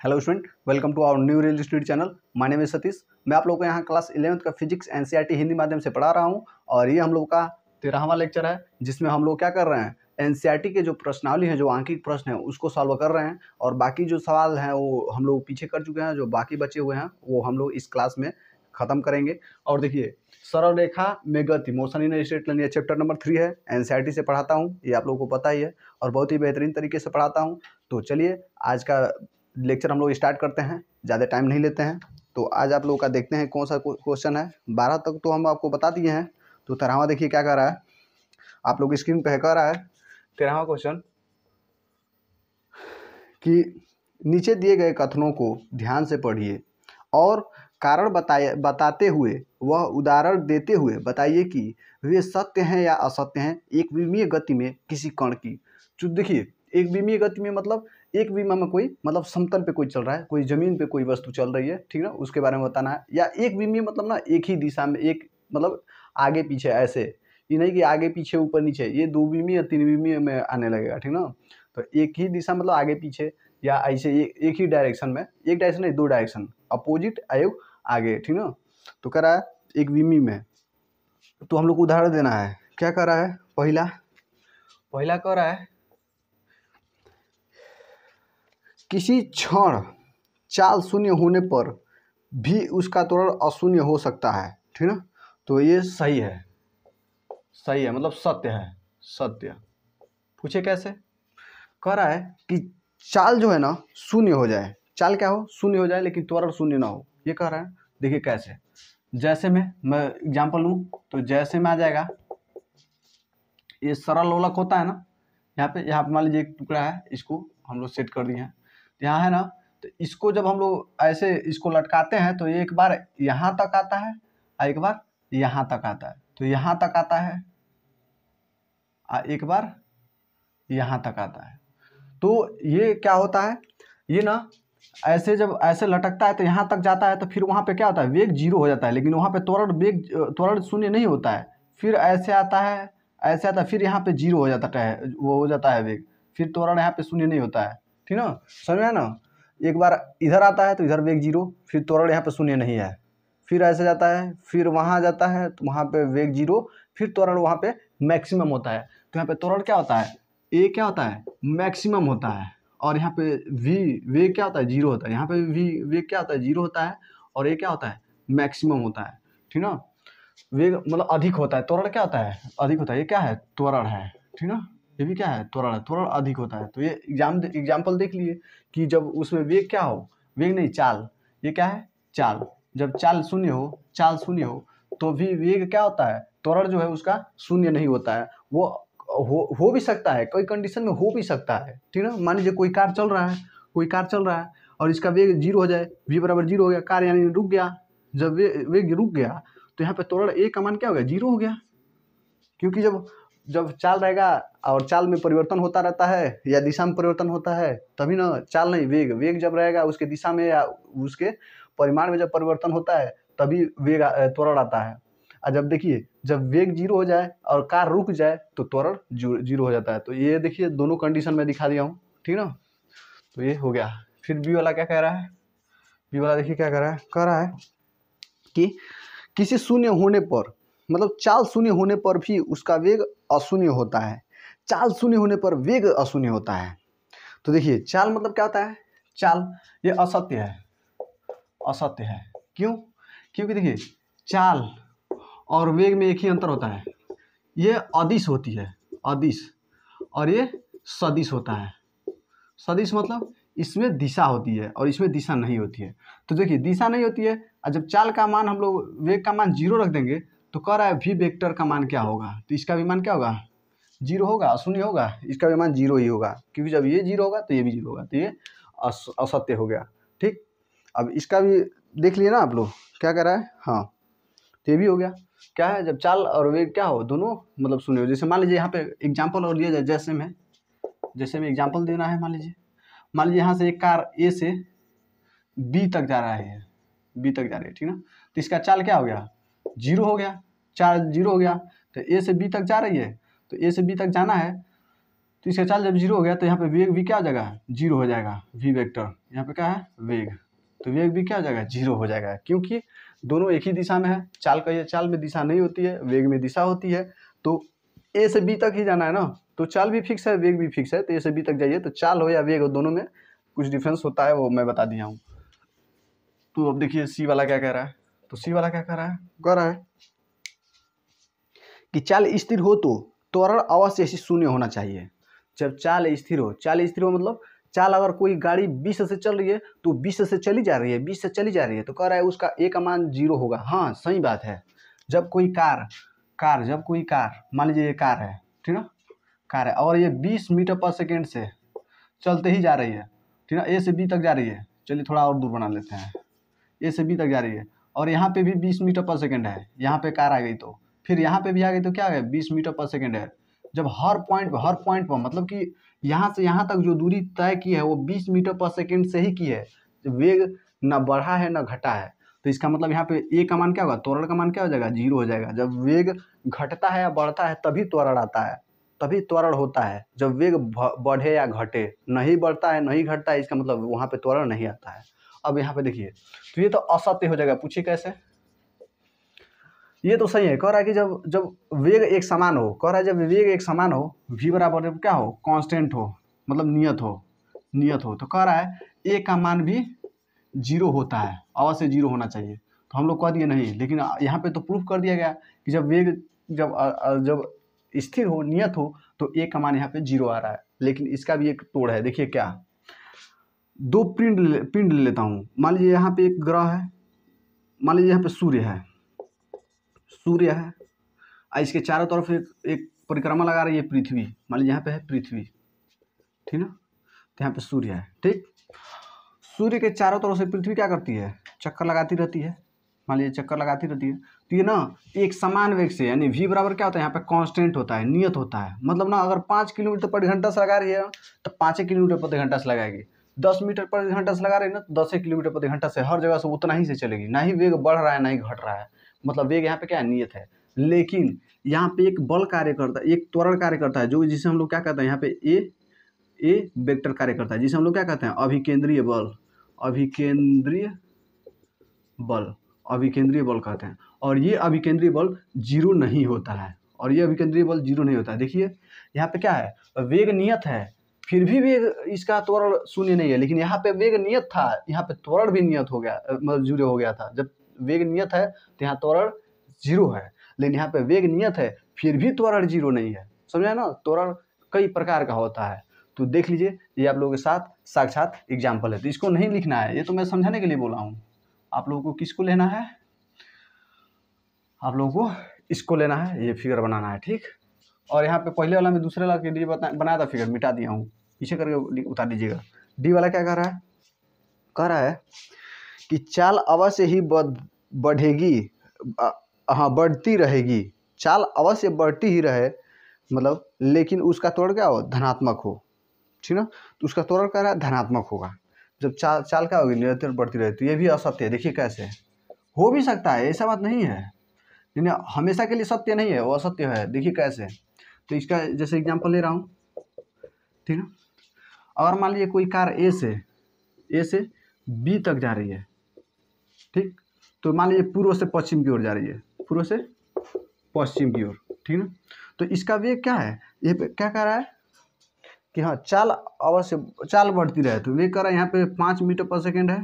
Hello student, welcome to our new real study channel. My name is Satish. मैं आप लोगों को यहाँ क्लास 11th का फिजिक्स एनसीईआरटी हिंदी माध्यम से पढ़ा रहा हूँ और ये हम लोग का 13वां लेक्चर है, जिसमें हम लोग क्या कर रहे हैं, एनसीईआरटी के जो प्रश्नावली है, जो आंकिक प्रश्न है, उसको सॉल्व कर रहे हैं। और बाकी जो सवाल हैं वो हम लोग पीछे कर चुके हैं, जो बाकी बचे हुए हैं वो हम लोग इस क्लास में ख़त्म करेंगे। और देखिए, सरल रेखा में गति, मोशन इन स्ट्रेट लाइन, ये चैप्टर नंबर 3 है। एनसीईआरटी से पढ़ाता हूँ, ये आप लोगों को पता ही है, और बहुत ही बेहतरीन तरीके से पढ़ाता हूँ। तो चलिए आज का लेक्चर हम लोग स्टार्ट करते हैं, ज़्यादा टाइम नहीं लेते हैं। तो आज आप लोगों का देखते हैं कौन सा क्वेश्चन है। 12 तक तो हम आपको बता दिए हैं। तो 13वां देखिए क्या कर रहा है, आप लोग स्क्रीन पे कह रहा है 13वां क्वेश्चन कि नीचे दिए गए कथनों को ध्यान से पढ़िए और कारण बताते हुए वह उदाहरण देते हुए बताइए कि वे सत्य हैं या असत्य हैं एक विमीय गति में किसी कण की। तो देखिए, एक विमीय गति में मतलब एक विमा में कोई मतलब समतल पे कोई चल रहा है, कोई जमीन पे कोई वस्तु चल रही है, ठीक ना, उसके बारे में बताना है। या एक विमीय मतलब ना एक ही दिशा में, एक मतलब आगे पीछे, ऐसे ये नहीं कि आगे पीछे ऊपर नीचे, ये दो विमीय तीन विमीय में आने लगेगा, ठीक ना। तो एक ही दिशा मतलब आगे पीछे या ऐसे एक ही डायरेक्शन में, एक डायरेक्शन नहीं, दो डायरेक्शन, अपोजिट आयोग आगे, ठीक ना। तो कह रहा है एक विमी में, तो हम लोग को उदाहरण देना है। क्या कर रहा है, पहला कह रहा है किसी क्षण चाल शून्य होने पर भी उसका त्वरण अशून्य हो सकता है, ठीक ना। तो ये सही है, सही है मतलब सत्य है, सत्य। पूछे कैसे, कह रहा है कि चाल जो है ना शून्य हो जाए, चाल क्या हो, शून्य हो जाए, लेकिन त्वरण शून्य ना हो। ये कह रहा है, देखिए कैसे। जैसे मैं एग्जाम्पल लूँ तो जैसे में आ जाएगा, ये सरल लोलक होता है ना, यहाँ पे मान लीजिए एक टुकड़ा है, इसको हम लोग सेट कर दिए हैं, यहाँ है ना। तो इसको जब हम लोग ऐसे इसको लटकाते हैं तो एक बार यहाँ तक आता है और एक बार यहाँ तक आता है। तो यहाँ तक आता है और एक बार यहाँ तक आता है। तो ये क्या होता है, ये ना ऐसे जब ऐसे लटकता है तो यहाँ तक जाता है, तो फिर वहाँ पे क्या होता है, वेग जीरो हो जाता है, लेकिन वहाँ पे त्वरण शून्य नहीं होता है। फिर ऐसे आता है, ऐसे आता है, फिर यहाँ पे जीरो हो जाता है, वो हो जाता है वेग, फिर त्वरण यहाँ पे शून्य नहीं होता है, ठीक ना, समझ में ना। एक बार इधर आता है तो इधर वेग जीरो, फिर त्वरण यहाँ पे शून्य नहीं है, फिर ऐसे जाता है, फिर वहाँ जाता है तो वहाँ पे वेग जीरो, फिर त्वरण वहाँ पे मैक्सिमम होता है। तो यहाँ पे त्वरण क्या होता है, ए क्या होता है, मैक्सिमम होता है, और यहाँ पे वी वेग क्या होता है, जीरो होता है। यहाँ पे वी वेग क्या होता है, जीरो होता है, और ये क्या होता है, मैक्सिमम होता है, ठीक ना। वेग मतलब अधिक होता है, त्वरण क्या होता है, अधिक होता है। ये क्या है, त्वरण है, ठीक ना। ये भी क्या है, त्वरण है, त्वरण अधिक होता है। तो ये एग्जाम्पल देख लिए कि जब उसमें वेग क्या हो, वेग नहीं चाल, ये क्या है, चाल। जब चाल शून्य हो, चाल शून्य हो, तो भी वेग क्या होता है, त्वरण जो है उसका शून्य नहीं होता है। वो हो भी सकता है, कोई कंडीशन में हो भी सकता है, ठीक ना। मान लीजिए कोई कार चल रहा है, कोई कार चल रहा है और इसका वेग जीरो हो जाए, v बराबर जीरो हो गया, कार यानी रुक गया। जब वेग रुक गया तो यहाँ पे त्वरण ए का मान क्या हो गया, जीरो हो गया। क्योंकि जब जब चाल रहेगा और चाल में परिवर्तन होता रहता है या दिशा में परिवर्तन होता है, तभी ना, चाल नहीं, वेग जब रहेगा उसके दिशा में या उसके परिमाण में जब परिवर्तन होता है तभी वेग त्वरण आता है। और जब देखिए, जब वेग जीरो हो जाए और कार रुक जाए तो त्वरण जीरो हो जाता है। तो ये देखिए दोनों कंडीशन में दिखा दिया हूँ, ठीक ना। तो ये हो गया। फिर बी वाला क्या कह रहा है, बी वाला देखिए क्या कह रहा है कि किसी शून्य होने पर, मतलब चाल शून्य होने पर भी उसका वेग अशून्य होता है, चाल शून्य होने पर वेग अशून्य होता है। तो देखिए चाल मतलब क्या होता है, चाल ये असत्य है, असत्य है। क्यों, क्योंकि देखिए चाल और वेग में एक ही अंतर होता है, ये अदिश होती है, अदिश, और ये सदिश होता है। सदिश मतलब इसमें दिशा होती है और इसमें दिशा नहीं होती है। तो देखिए दिशा नहीं होती है, और जब चाल का मान हम लोग वेग का मान जीरो रख देंगे तो कह रहा है भी वेक्टर का मान क्या होगा, तो इसका भी मान क्या होगा, जीरो होगा, अशून्य होगा, इसका भी मान जीरो ही होगा। क्योंकि जब ये जीरो होगा तो ये भी जीरो होगा, तो ये असत्य हो गया, ठीक। अब इसका भी देख लिए ना आप लोग, क्या कह रहा है, हाँ, तो ये भी हो गया। क्या है, जब चाल और वेग क्या हो, दोनों मतलब शून्य हो। जैसे मान लीजिए यहाँ पे एग्जाम्पल और लिया जाए, जैसे में एग्जाम्पल देना है। मान लीजिए यहाँ से एक कार ए से बी तक जा रहा है, बी तक जा रही है, ठीक ना। तो इसका चाल क्या हो गया, जीरो हो गया, चाल जीरो हो गया। तो ए से बी तक जा रही है, तो ए से बी तक जाना है, तो इसका चाल जब जीरो हो गया तो यहाँ पे वेग भी क्या हो जाएगा, जीरो हो जाएगा। वी वेक्टर यहाँ पे क्या है, वेग, तो वेग भी क्या हो जाएगा, जीरो हो जाएगा, क्योंकि दोनों एक ही दिशा में है। चाल का ये चाल में दिशा नहीं होती है, वेग में दिशा होती है। तो ए से बी तक ही जाना है ना, तो चाल भी फिक्स है, वेग भी फिक्स है। तो ए से बी तक जाइए, तो चाल हो या वेग हो, दोनों में कुछ डिफरेंस होता है, वो मैं बता दिया हूँ। तो अब देखिए सी वाला क्या कह रहा है। तो सी वाला क्या कह रहा है कि चाल स्थिर हो तो त्वरण अवश्य शून्य होना चाहिए। जब चाल स्थिर हो मतलब चाल अगर कोई गाड़ी 20 से चल रही है तो 20 से चली जा रही है, 20 से चली जा रही है, तो कह रहा है उसका ए का मान जीरो होगा। हाँ सही बात है। जब कोई कार मान लीजिए ये कार है, ठीक ना, कार है, और ये 20 मीटर पर सेकेंड से चलते ही जा रही है, ठीक ना, ए से बी तक जा रही है। चलिए थोड़ा और दूर बना लेते हैं, ए से बी तक जा रही है, और यहाँ पे भी 20 मीटर पर सेकेंड है। यहाँ पे कार आ गई तो फिर यहाँ पे भी आ गई तो क्या है, 20 मीटर पर सेकेंड है। जब हर पॉइंट पर मतलब कि यहाँ से यहाँ तक जो दूरी तय की है वो 20 मीटर पर सेकेंड से ही की है। वेग ना बढ़ा है ना घटा है, तो इसका मतलब यहाँ पे ए का मान क्या होगा, त्वरण का मान क्या हो जाएगा, जीरो हो जाएगा। जब वेग घटता है या बढ़ता है तभी त्वरण आता है, तभी त्वरण होता है। जब वेग बढ़े या घटे, नहीं बढ़ता है नहीं घटता है, इसका मतलब वहाँ पे त्वरण नहीं आता है। अब यहाँ पे देखिए, तो ये तो असत्य हो जाएगा। पूछिए कैसे, ये तो सही है। कह रहा है कि जब जब वेग एक समान हो, कह रहा है जब वेग एक समान हो, v बराबर क्या हो, कांस्टेंट हो, मतलब नियत हो, तो कह रहा है ए का मान भी जीरो होता है, अवश्य जीरो होना चाहिए। तो हम लोग कह दिए नहीं, लेकिन यहाँ पे तो प्रूफ कर दिया गया कि जब वेग जब स्थिर हो, नियत हो, तो ए का मान यहाँ पे जीरो आ रहा है। लेकिन इसका भी एक तोड़ है, देखिए क्या, दो पिंड ले लेता हूँ। मान लीजिए यहाँ पे एक ग्रह है, मान लीजिए यहाँ पे सूर्य है और इसके चारों तरफ एक परिक्रमा लगा रही है पृथ्वी। मान लीजिए यहाँ पे है पृथ्वी, ठीक ना, तो यहाँ पे सूर्य है, ठीक। सूर्य के चारों तरफ से पृथ्वी क्या करती है, चक्कर लगाती रहती है। मान लीजिए चक्कर लगाती रहती है, तो ये ना एक समान वेग से, यानी v बराबर क्या होता है, यहाँ पे कांस्टेंट होता है, नियत होता है। मतलब ना अगर 5 किलोमीटर पर घंटा से लगा रही है तो 5 किलोमीटर प्रति घंटा से लगाएगी, 10 मीटर प्रति घंटा से लगा रही है ना तो 10 किलोमीटर प्रति घंटा से, हर जगह से उतना ही से चलेगी, ना ही वेग बढ़ रहा है ना ही घट रहा है। मतलब वेग यहाँ पे क्या है, नियत है। लेकिन यहाँ पे एक बल कार्य करता है, एक त्वरण कार्य करता है, जो जिसे हम लोग क्या कहते हैं, यहाँ पे ए वेक्टर कार्य करता है, जिसे हम लोग क्या कहते हैं, अभिकेंद्रीय बल कहते हैं। और ये अभिकेंद्रीय बल जीरो नहीं होता है, देखिए यहाँ पे क्या है, वेग नियत है, फिर भी वेग इसका त्वरण शून्य नहीं है। लेकिन यहाँ पे वेग नियत था, यहाँ पे त्वरण भी नियत हो गया, मतलब जीरो हो गया था। जब वेग नियत है तो यहाँ त्वरण जीरो है, लेकिन यहाँ पे वेग नियत है फिर भी त्वरण जीरो नहीं है। समझा ना, त्वरण कई प्रकार का होता है। तो देख लीजिए, ये आप लोगों के साथ साक्षात एग्जाम्पल है, तो इसको नहीं लिखना है, ये तो मैं समझाने के लिए बोला हूँ। आप लोगों को किसको लेना है, आप लोगों को इसको लेना है, ये फिगर बनाना है, ठीक। और यहाँ पे पहले वाला में दूसरे वाला के लिए बनाया था फिगर, मिटा दिया हूँ, पीछे करके उतार दीजिएगा। डी वाला क्या कह रहा है कि चाल अवश्य ही बढ़ेगी, हाँ बढ़ती रहेगी, चाल अवश्य बढ़ती ही रहे, मतलब लेकिन उसका त्वरण क्या हो, धनात्मक हो, ठीक ना। तो उसका त्वरण क्या रहा है, धनात्मक होगा। जब चाल क्या होगी, निरंतर बढ़ती रहे, तो ये भी असत्य है। देखिए कैसे हो भी सकता है, ऐसा बात नहीं है, लेकिन हमेशा के लिए सत्य नहीं है, वो असत्य है। देखिए कैसे, तो इसका जैसे एग्जांपल ले रहा हूँ, ठीक है। अगर मान लीजिए कोई कार ए से बी तक जा रही है, ठीक, तो मान लीजिए पूर्व से पश्चिम की ओर जा रही है, पूर्व से पश्चिम की ओर, ठीक ना। तो इसका वेग क्या है, ये क्या कह रहा है कि हाँ चाल बढ़ती रहे, तो वेग कह रहा है यहाँ पे 5 मीटर पर सेकेंड है,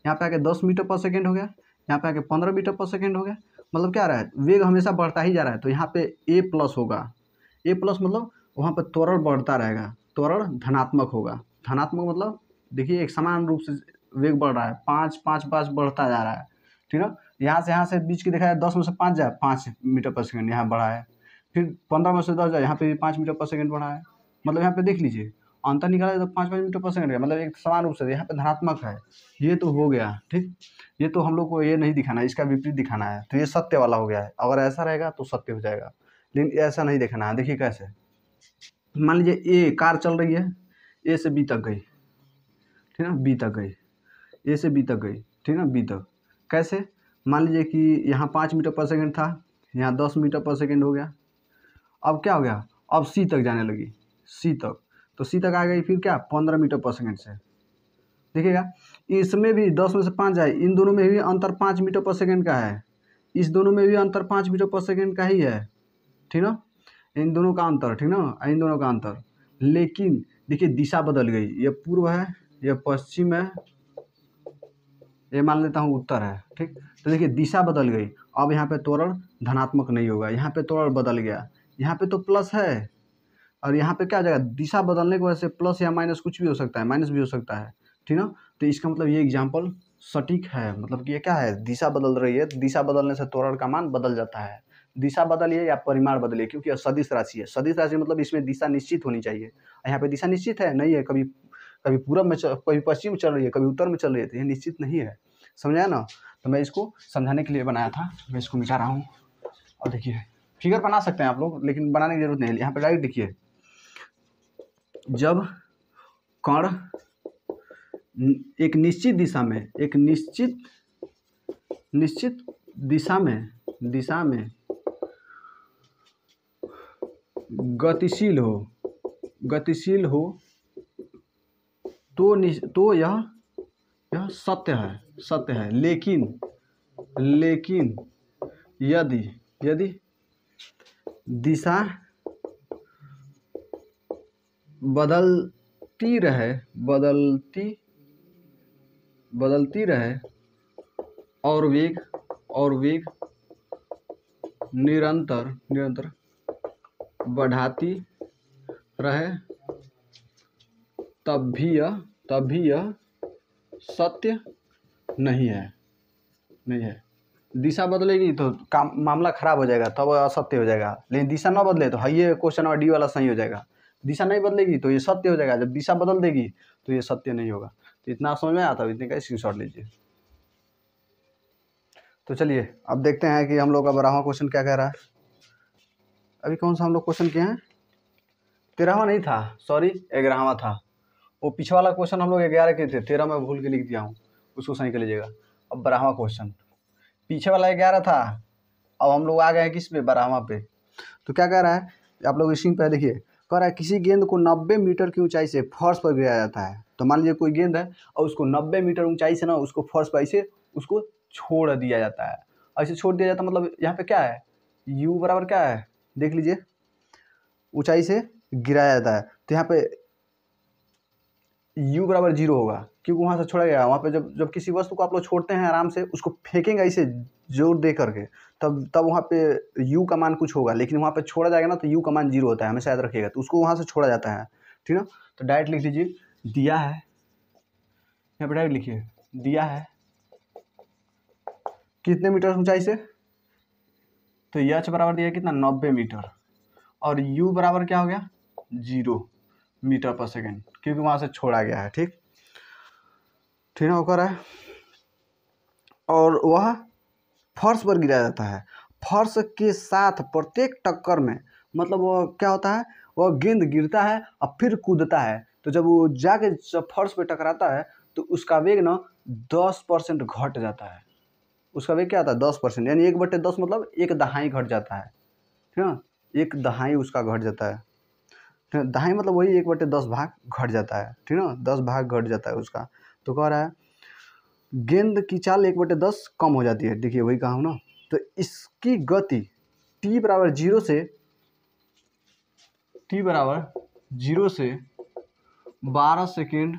यहाँ पे आके 10 मीटर पर सेकेंड हो गया, यहाँ पे आके 15 मीटर पर सेकेंड हो गया। मतलब क्या रहा है, वेग हमेशा बढ़ता ही जा रहा है। तो यहाँ पे ए प्लस होगा, ए प्लस मतलब वहाँ पे त्वरण बढ़ता रहेगा, त्वरण धनात्मक होगा। धनात्मक मतलब देखिए एक समान रूप से वेग बढ़ रहा है, 5 बढ़ता जा रहा है, ठीक ना। यहाँ से बीच की देखा है, 10 में से 5 जाए 5 मीटर पर सेकेंड यहाँ बढ़ा है, फिर 15 में से 10 जाए यहाँ पे भी 5 मीटर पर सेकेंड बढ़ा है। मतलब यहाँ पे देख लीजिए अंतर निकाला तो 5 मीटर पर सेकेंड है, मतलब एक समान रूप से यहाँ पे धनात्मक है। ये तो हो गया, ठीक। ये तो हम लोग को ये नहीं दिखाना है, इसका विपरीत दिखाना है, तो ये सत्य वाला हो गया है। अगर ऐसा रहेगा तो सत्य हो जाएगा, लेकिन ऐसा नहीं दिखाना है। देखिए कैसे, मान लीजिए ए कार चल रही है, ए से बी तक गई, ठीक ना, बी तक गई, ए से बी तक गई, ठीक ना, बी तक। कैसे, मान लीजिए कि यहाँ 5 मीटर पर सेकेंड था, यहाँ 10 मीटर पर सेकेंड हो गया। अब क्या हो गया, अब सी तक जाने लगी, सी तक, तो सी तक आ गई फिर क्या 15 मीटर पर सेकेंड से। देखिएगा इसमें भी 10 में से 5 जाए, इन दोनों में भी अंतर 5 मीटर पर सेकेंड का है, इस दोनों में भी अंतर 5 मीटर पर सेकेंड का ही है, ठीक ना, इन दोनों का अंतर, ठीक ना, इन दोनों का अंतर। लेकिन देखिए दिशा बदल गई, ये पूर्व है, ये पश्चिम है, ये मान लेता हूँ उत्तर है, ठीक। तो देखिए दिशा बदल गई, अब यहाँ पे त्वरण धनात्मक नहीं होगा, यहाँ पे त्वरण बदल गया, यहाँ पे तो प्लस है और यहाँ पे क्या हो जाएगा, दिशा बदलने की वजह से प्लस या माइनस कुछ भी हो सकता है, माइनस भी हो सकता है, ठीक ना। तो इसका मतलब ये एग्जाम्पल सटीक है, मतलब कि ये क्या है, दिशा बदल रही है, दिशा बदलने से त्वरण का मान बदल जाता है। दिशा बदलिए या परिमाण बदलिए, क्योंकि यह सदिश राशि है, सदिश राशि मतलब इसमें दिशा निश्चित होनी चाहिए, यहाँ पे दिशा निश्चित है नहीं है, कभी कभी पूरब में कभी पश्चिम में चल रही है, कभी उत्तर में चल रही है, तो ये निश्चित नहीं है, समझाया ना। तो मैं इसको समझाने के लिए बनाया था, मैं इसको मिटा रहा हूँ। और देखिए फिगर बना सकते हैं आप लोग, लेकिन बनाने की जरूरत नहीं है, यहाँ पे डायरेक्ट देखिए, जब कण एक निश्चित दिशा में, एक निश्चित दिशा में गतिशील हो तो यह सत्य है, लेकिन यदि दिशा बदलती रहे और वेग निरंतर बढ़ाती रहे, तब भी यह सत्य नहीं है। दिशा बदलेगी तो काम मामला खराब हो जाएगा, तब असत्य हो जाएगा, लेकिन दिशा ना बदले तो ये क्वेश्चन नंबर डी वाला सही हो जाएगा। दिशा नहीं बदलेगी तो ये सत्य हो जाएगा, जब दिशा बदल देगी तो ये सत्य नहीं होगा। तो इतना समझ में आता है, इतने का स्क्रीनशॉट लीजिए। तो चलिए अब देखते हैं कि हम लोग का 12वां क्वेश्चन क्या कह रहा है। अभी कौन सा हम लोग क्वेश्चन किए हैं, 13वां नहीं था, सॉरी 11वां था। वो पीछे वाला क्वेश्चन हम लोग 11 के थे, 13 में भूल के लिख दिया हूँ, उसको सही कर लीजिएगा। अब 12वां क्वेश्चन, पीछे वाला 11 था, अब हम लोग आ गए हैं किस पे, 12वां पे। तो क्या कह रहा है, आप लोग स्क्रीन पर देखिए, कह रहा है किसी गेंद को 90 मीटर की ऊंचाई से फर्श पर गिराया जाता है। तो मान लीजिए कोई गेंद है और उसको 90 मीटर ऊंचाई से ना उसको फर्श पर ऐसे उसको छोड़ दिया जाता है, ऐसे छोड़ दिया जाता है, मतलब यहाँ पे क्या है, u बराबर क्या है, देख लीजिए, ऊंचाई से गिराया जाता है, तो यहाँ पे u बराबर 0 होगा, क्योंकि वहाँ से छोड़ा गया। वहाँ पे जब किसी वस्तु को आप लोग छोड़ते हैं आराम से, उसको फेंकेंगे ऐसे जोर दे करके, तब वहाँ पे u का मान कुछ होगा, लेकिन वहाँ पे छोड़ा जाएगा ना तो u का मान 0 होता है, हमेशा याद रखिएगा। तो उसको वहाँ से छोड़ा जाता है, ठीक ना। तो डायरेक्ट लिख लीजिए, दिया है, यहाँ पे डायरेक्ट लिखिए, दिया है कितने मीटर ऊंचाई से, तो h बराबर दिया कितना 90 मीटर, और u बराबर क्या हो गया 0 मीटर पर सेकेंड, क्योंकि वहाँ से छोड़ा गया है, ठीक ना, होकर है। और वह फर्श पर गिराया जाता है, फर्श के साथ प्रत्येक टक्कर में, मतलब वो क्या होता है, वह गेंद गिरता है और फिर कूदता है, तो जब वो जाके जब फर्श पे टकराता है तो उसका वेग ना 10% घट जाता है। उसका वेग क्या आता है 10%, यानी 1/10 मतलब 1 दहाई घट जाता है, ठीक ना, 1 दहाई उसका घट जाता है, ठीक है, दहाई मतलब वही 1/10 भाग घट जाता है, ठीक ना, 10 भाग घट जाता है उसका। तो कह रहा है गेंद की चाल 1/10 कम हो जाती है, देखिए वही कहा हूँ ना। तो इसकी गति t बराबर 0 से 12 सेकेंड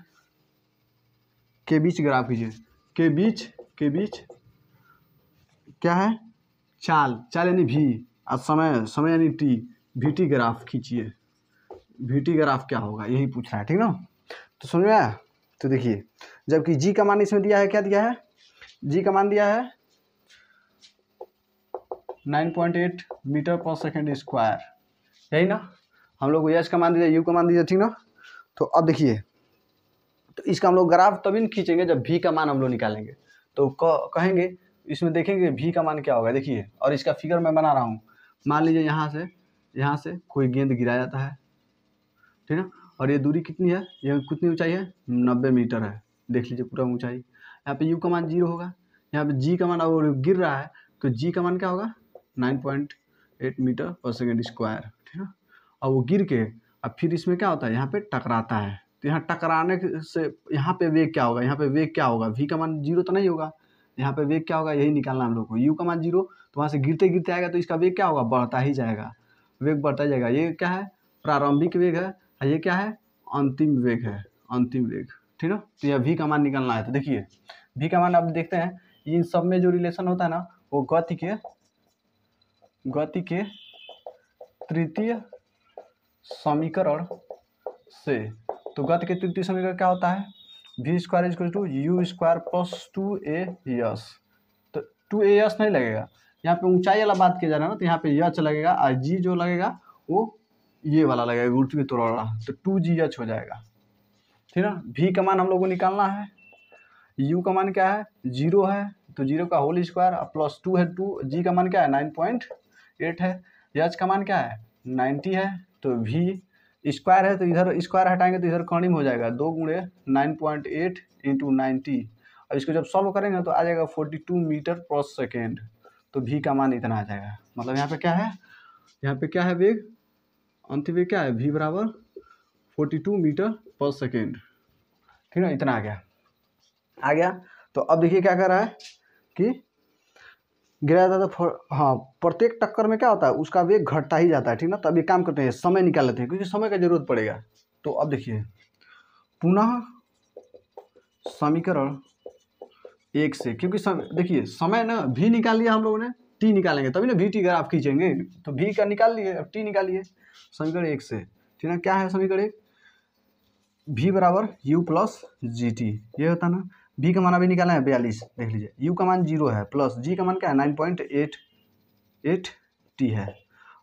के बीच ग्राफ कीजिए, के बीच क्या है, चाल यानी v, और समय यानी t, vt ग्राफ खींचिए, vt ग्राफ क्या होगा यही पूछ रहा है, ठीक ना। तो समझ में आया। तो देखिए जबकि g का मान इसमें दिया है, क्या दिया है, g का मान दिया है 9.8 मीटर पर सेकेंड स्क्वायर, यही ना। हम लोग को h का मान दिया, u का मान दिया, ठीक ना। तो अब देखिए, तो इसका हम लोग ग्राफ तभी न खींचेंगे जब v का मान हम लोग निकालेंगे, तो कहेंगे इसमें देखेंगे v का मान क्या होगा, देखिए। और इसका फिगर मैं बना रहा हूँ, मान लीजिए यहाँ से कोई गेंद गिराया जाता है, ठीक है, और ये दूरी कितनी है, ये कितनी ऊंचाई है 90 मीटर है, देख लीजिए पूरा ऊंचाई। यहाँ पे u का मान 0 होगा, यहाँ पे g का मान, और गिर रहा है तो g का मान क्या होगा 9.8 मीटर पर सेकेंड स्क्वायर, ठीक है। और वो गिर के अब फिर इसमें क्या होता है, यहाँ पे टकराता है, तो यहाँ टकराने से यहाँ पे वेग क्या होगा, यहाँ पे वेग क्या होगा, v का मान 0 तो नहीं होगा, यहाँ पे वेग क्या होगा यही निकालना हम लोग को। u का मान 0, तो वहाँ से गिरते गिरते आएगा तो इसका वेग क्या होगा, बढ़ता ही जाएगा, वेग बढ़ता जाएगा। ये क्या है, प्रारंभिक वेग है, और ये क्या है, अंतिम वेग है, अंतिम वेग, ठीक है। तो यह v का मान निकालना है। तो देखिए v का मान अब देखते हैं, इन सब में जो रिलेशन होता है ना वो गति के तृतीय समीकरण से। तो गति के तृतीय समीकरण क्या होता है, v square equal to u square plus 2as। तो 2as नहीं लगेगा, यहाँ पे ऊंचाई वाला बात किया जा रहा है ना, तो यहाँ पे h लगेगा, और g जो लगेगा वो ये वाला लगेगा, गुरुत्वीय त्वरण वाला, तो 2gh हो जाएगा, ठीक है। v का मान हम लोग को निकालना है, u का मान क्या है 0 है, तो 0 का होल स्क्वायर प्लस 2 है 2, g का मान क्या है 9.8 है, h का मान क्या है 90 है, तो v स्क्वायर है तो इधर स्क्वायर हटाएंगे तो इधर कर्णिम हो जाएगा, 2 गुणे 9.8 इंटू 90। अब इसको जब सॉल्व करेंगे तो आ जाएगा 42 मीटर पर सेकेंड। तो v का मान इतना आ जाएगा। मतलब यहाँ पे क्या है, यहाँ पे क्या है वेग, अंतिम वेग क्या है, v बराबर 42 मीटर पर सेकेंड, ठीक है। इतना आ गया। तो अब देखिए क्या कर रहा है कि गिरा जाता है तो हाँ प्रत्येक टक्कर में क्या होता है उसका वेग घटता ही जाता है, ठीक ना। तो अभी काम करते हैं, समय निकाल लेते हैं क्योंकि समय का जरूरत पड़ेगा। तो अब देखिए पुनः समीकरण 1 से, क्योंकि देखिए समय ना v निकाल लिया हम लोगों ने, t निकालेंगे तभी ना v t ग्राफ खींचेंगे, तो v का निकाल लिए, अब t निकालिए समीकरण 1 से, ठीक है। क्या है समीकरण 1, v बराबर u प्लस जी टी, ये होता ना। v का मान अभी निकाला है 42, देख लीजिए, u का मान 0 है, प्लस g का मान क्या है 9.88 t है।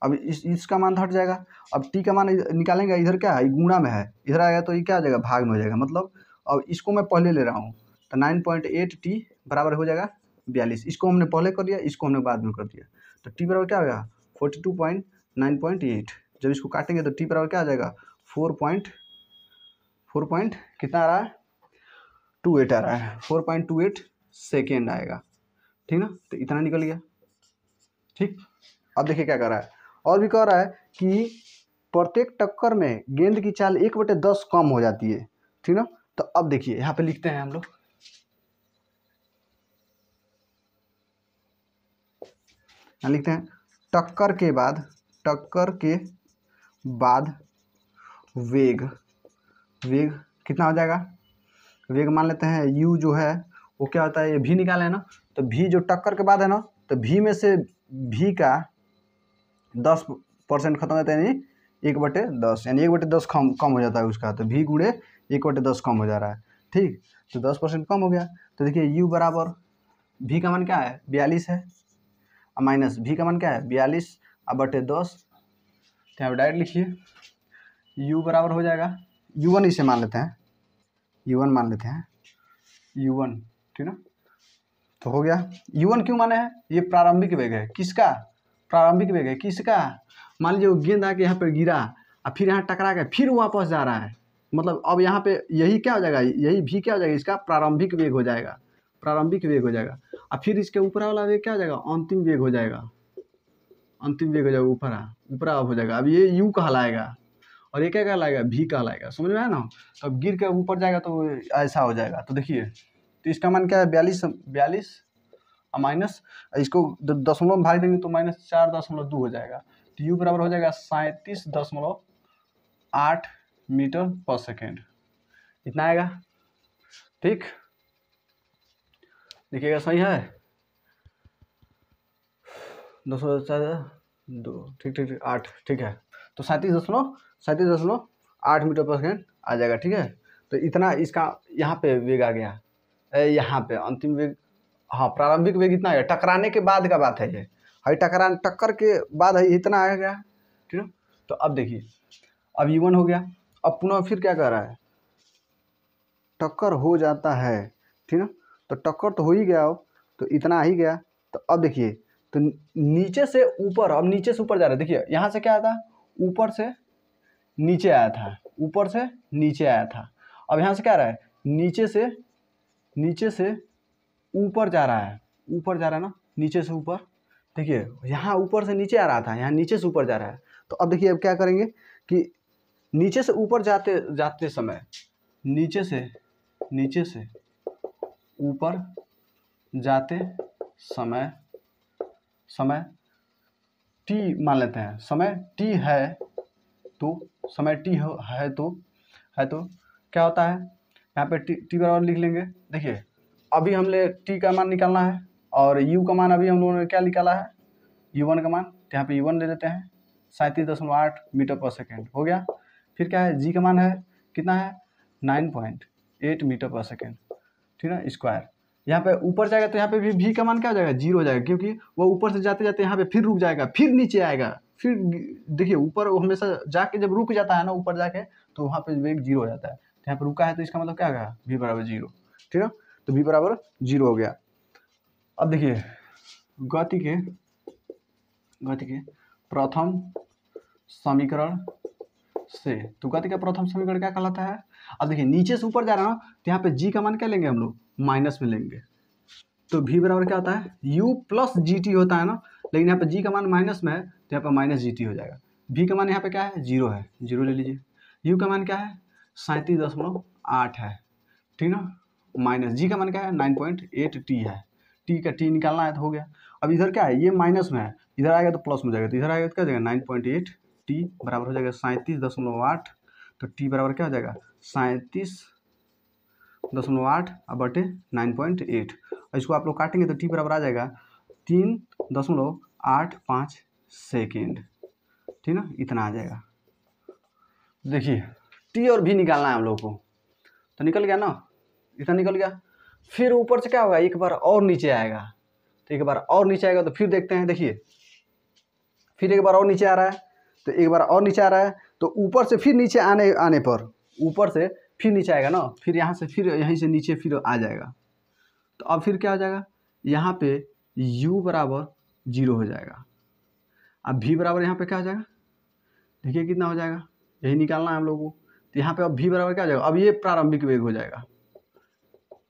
अब इसका मान हट जाएगा, अब t का मान निकालेंगे, इधर क्या है गुणा में है, इधर आएगा तो ये क्या आ जाएगा भाग में हो जाएगा। मतलब अब इसको मैं पहले ले रहा हूँ, तो 9.8 t बराबर हो जाएगा 42, इसको हमने पहले कर दिया, इसको हमने बाद में कर दिया, तो t बराबर क्या होगा 42.9.8। जब इसको काटेंगे तो t बराबर क्या आ जाएगा 4 कितना आ रहा है 28 आ रहा है, 4.28 सेकेंड आएगा, ठीक ना। तो इतना निकल गया, ठीक। अब देखिए क्या कर रहा है, और भी कह रहा है कि प्रत्येक टक्कर में गेंद की चाल 1/10 कम हो जाती है, ठीक ना। तो अब देखिए यहाँ पे लिखते हैं हम लोग, यहाँ लिखते हैं टक्कर के बाद वेग कितना हो जाएगा, वेग मान लेते हैं u जो है वो क्या होता है, ये v निकाले है ना, तो v जो टक्कर के बाद है ना, तो v में से v का 10% खत्म हो जाता है, यानी 1/10, यानी 1/10 कम हो जाता है उसका, तो v गुणे 1/10 कम हो जा रहा है, ठीक। तो 10% कम हो गया। तो देखिए u बराबर v का मान क्या है 42 है, माइनस v का मान क्या है 42/10, तो यहाँ पर डायरेक्ट लिखिए u बराबर हो जाएगा, u1 इसे मान लेते हैं, u1 मान लेते हैं, u1, ठीक ना। तो हो गया, u1 क्यों माने हैं, ये प्रारंभिक वेग है, किसका प्रारंभिक वेग है, किसका, मान लीजिए गेंद आके यहाँ पर गिरा और फिर यहाँ टकरा के फिर वापस जा रहा है, मतलब अब यहाँ पे यही क्या हो जाएगा, यही भी क्या हो जाएगा, इसका प्रारंभिक वेग हो जाएगा, प्रारंभिक वेग हो जाएगा। और फिर इसके ऊपर वाला वेग क्या हो जाएगा, अंतिम वेग हो जाएगा, अंतिम वेग हो जाएगा, ऊपरा हो जाएगा। अब ये u कहलाएगा और ये क्या कहलाएगा, v कहलाएगा, समझ में आया ना। तो अब गिर के ऊपर जाएगा तो ऐसा हो जाएगा। तो देखिए, तो इसका मान क्या है 42 माइनस, इसको दशमलव में भाग देंगे तो -4.2 हो जाएगा। तो u बराबर हो जाएगा 37.8 मीटर पर सेकेंड, इतना आएगा, ठीक। देखिएगा सही है, 2 ठीक 8, ठीक है। तो 37.8 मीटर पर सेकेंड आ जाएगा, ठीक है। तो इतना इसका यहाँ पे वेग आ गया, यहाँ पे अंतिम वेग, हाँ प्रारंभिक वेग इतना है, टकराने के बाद का बात है ये, है टक्कर के बाद है इतना आ गया, ठीक है। तो अब देखिए, अब u1 हो गया, अब पुनः फिर क्या कर रहा है, टक्कर हो जाता है, ठीक ना। तो टक्कर तो हो ही गया हो, तो इतना ही गया। तो अब देखिए, तो नीचे से ऊपर, अब नीचे से ऊपर जा रहा है, देखिए यहाँ से क्या आया था, ऊपर से नीचे आया था, ऊपर से नीचे आया था। अब यहाँ से क्या आ रहा है, नीचे से ऊपर जा रहा है, ऊपर जा रहा है ना, नीचे से ऊपर। देखिए यहाँ ऊपर से नीचे आ रहा था, यहाँ नीचे से ऊपर जा रहा है। तो अब देखिए अब क्या करेंगे कि नीचे से ऊपर जाते जाते समय, नीचे से ऊपर जाते समय टी मान लेते हैं, समय टी है तो क्या होता है, यहाँ पे टी बराबर लिख लेंगे। देखिए अभी हमने टी का मान निकालना है और यू का मान अभी हम लोगों ने क्या निकाला है, u1 का मान, तो यहाँ पे u1 ले लेते हैं 37.8 मीटर पर सेकेंड हो गया। फिर क्या है, जी का मान है कितना है 9.8 मीटर पर सेकेंड, ठीक है स्क्वायर। यहाँ पे ऊपर जाएगा तो यहाँ पे भी v का मान क्या हो जाएगा, 0 हो जाएगा, क्योंकि वो ऊपर से जाते जाते यहाँ पे फिर रुक जाएगा, फिर नीचे आएगा, फिर देखिए ऊपर वो हमेशा जाके जब रुक जाता है ना ऊपर जाके तो वहाँ पे वेग 0 हो जाता है। तो यहाँ पे रुका है तो इसका मतलब क्या होगा, v बराबर 0, ठीक है। तो v बराबर 0 हो गया। अब देखिए गति के प्रथम समीकरण से, तो गति का प्रथम समीकरण क्या कहलाता है। अब देखिए नीचे से ऊपर जा रहा है ना, तो यहाँ पे g का मान क्या लेंगे हम लोग, माइनस में लेंगे, तो v बराबर क्या होता है, u प्लस जी टी होता है ना, लेकिन यहाँ पे g का मान माइनस में है तो यहाँ पे माइनस जी टी हो जाएगा। v का मान यहाँ पे क्या है, 0 है, 0 ले लीजिए। u का मान क्या है 37.8 है, ठीक ना, माइनस जी का मान क्या है 9.8 टी है, टी का टी निकालना है तो हो गया। अब इधर क्या है, ये माइनस में है, इधर आएगा तो प्लस में जाएगा, तो इधर आएगा तो क्या हो जाएगा 9.8 टी बराबर हो जाएगा 37.8, तो टी बराबर क्या हो जाएगा 37.8 बटे 9.8, इसको आप लोग काटेंगे तो टी बराबर आ जाएगा 3.85 सेकेंड, ठीक ना, इतना आ जाएगा। देखिए टी और भी निकालना है हम लोग को, तो निकल गया ना, इतना निकल गया। फिर ऊपर से क्या होगा, एक बार और नीचे आएगा, तो एक बार और नीचे आएगा तो फिर देखते हैं। देखिए फिर एक बार और नीचे आ रहा है, तो एक बार और नीचे आ रहा है, तो ऊपर से फिर नीचे आने पर ऊपर से फिर नीचे आएगा ना, फिर यहाँ से फिर यहीं से नीचे फिर आ जाएगा, तो अब फिर क्या हो जाएगा, यहाँ पे u बराबर 0 हो जाएगा। अब v बराबर यहाँ पे क्या हो जाएगा, देखिए कितना हो जाएगा, यही निकालना है हम लोगों को। तो यहाँ पे अब v बराबर क्या हो जाएगा, अब ये प्रारंभिक वेग हो जाएगा।